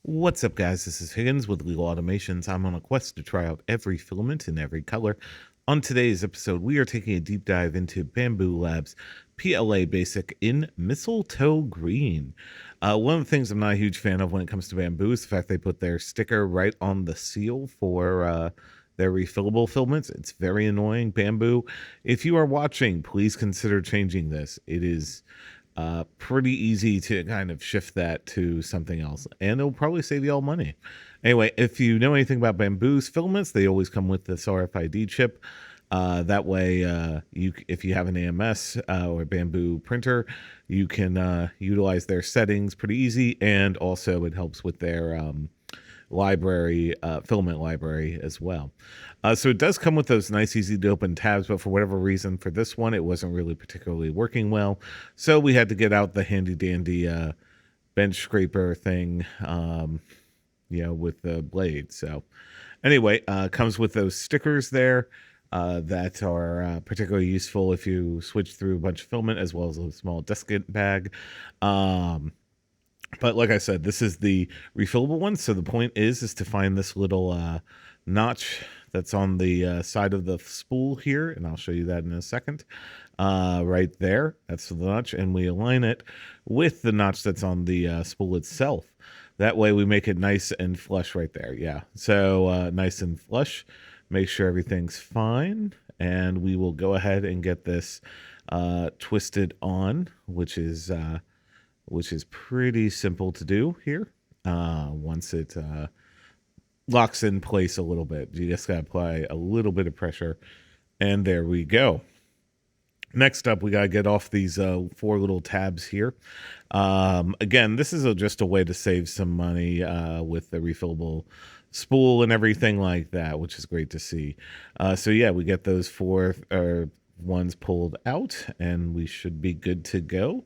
What's up, guys? This is Higgins with Legal Automations. I'm on a quest to try out every filament in every color. On today's episode, we are taking a deep dive into Bambulab's PLA Basic in Mistletoe Green. One of the things I'm not a huge fan of when it comes to bamboo is the fact they put their sticker right on the seal for their refillable filaments. It's very annoying. Bamboo, if you are watching, please consider changing this. It is pretty easy to kind of shift that to something else, and it'll probably save you all money. Anyway, if you know anything about bamboo's filaments, they always come with this RFID chip. That way, if you have an AMS or bamboo printer, you can utilize their settings pretty easy, and also it helps with their filament library as well. So it does come with those nice, easy to open tabs, but for whatever reason, for this one, it wasn't really particularly working well. So we had to get out the handy dandy bench scraper thing, with the blade. So anyway, comes with those stickers there that are particularly useful if you switch through a bunch of filament, as well as a small desiccant bag. But like I said, this is the refillable one. So the point is to find this little notch that's on the side of the spool here. And I'll show you that in a second. Right there, that's the notch. And we align it with the notch that's on the spool itself. That way we make it nice and flush right there. Yeah, so nice and flush. Make sure everything's fine. And we will go ahead and get this twisted on, which is pretty simple to do here. Once it locks in place a little bit, you just gotta apply a little bit of pressure, and there we go. Next up, we gotta get off these 4 little tabs here. Again, this is just a way to save some money with the refillable spool and everything like that, which is great to see. So yeah, we get those 4 ones pulled out, and we should be good to go.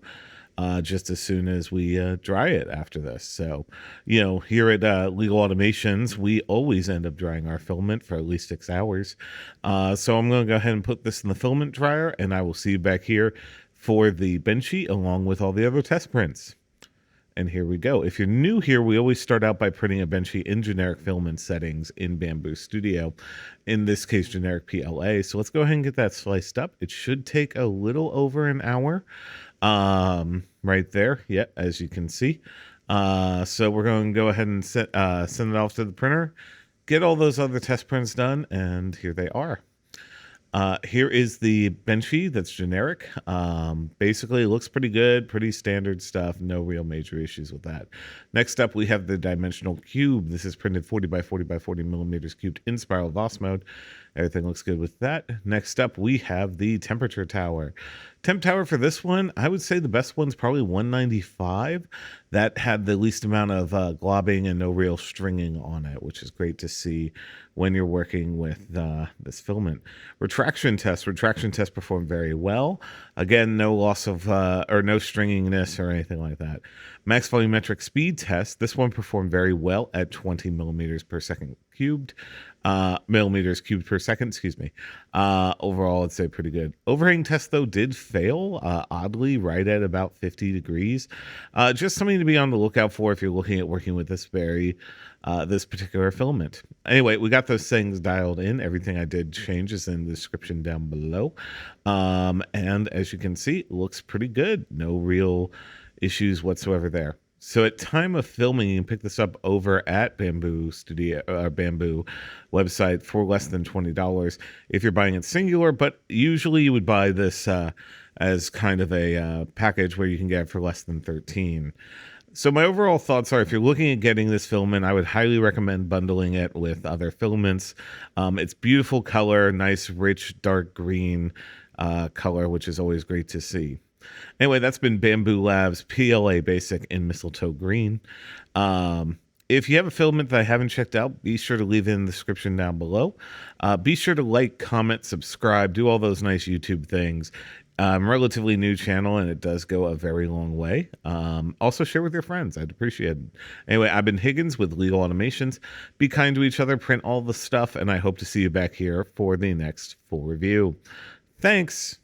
Just as soon as we dry it after this. So, here at Legal Automations, we always end up drying our filament for at least 6 hours. So I'm going to go ahead and put this in the filament dryer, and I will see you back here for the bench sheet along with all the other test prints. And here we go. If you're new here, we always start out by printing a bench sheet in generic filament settings in Bamboo Studio. In this case, generic PLA. So let's go ahead and get that sliced up. It should take a little over an hour. Right there. Yeah, as you can see. So we're going to go ahead and send it off to the printer, get all those other test prints done, and here they are. Here is the bench sheet that's generic. Basically, it looks pretty good, pretty standard stuff. No real major issues with that. Next up, we have the dimensional cube. This is printed 40 by 40 by 40 millimeters cubed in spiral Voss mode. Everything looks good with that. Next up, we have the temperature tower. Temp tower for this one, I would say the best one's probably 195. That had the least amount of globbing and no real stringing on it, which is great to see when you're working with this filament. Retraction test performed very well. Again, no loss of or no stringiness or anything like that. Max volumetric speed test, this one performed very well at 20 millimeters per second cubed. Millimeters cubed per second, excuse me. Overall, I'd say pretty good. Overhang test, though, did fail, oddly, right at about 50 degrees. Just something to be on the lookout for if you're looking at working with this particular filament. Anyway, we got those things dialed in. Everything I did change is in the description down below. And as you can see, it looks pretty good. No real issues whatsoever there. So at time of filming, you can pick this up over at Bamboo Studio or Bamboo website for less than $20 if you're buying it singular. But usually you would buy this as kind of a package where you can get it for less than $13. So my overall thoughts are, if you're looking at getting this filament, I would highly recommend bundling it with other filaments. It's beautiful color, nice, rich, dark green color, which is always great to see. Anyway, that's been Bambulab's PLA Basic in Mistletoe Green. If you have a filament that I haven't checked out, be sure to leave it in the description down below. Be sure to like, comment, subscribe, do all those nice YouTube things. Relatively new channel, and it does go a very long way. Also share with your friends. I'd appreciate it. Anyway, I've been Higgins with Legal Automations. Be kind to each other, print all the stuff, and I hope to see you back here for the next full review. Thanks.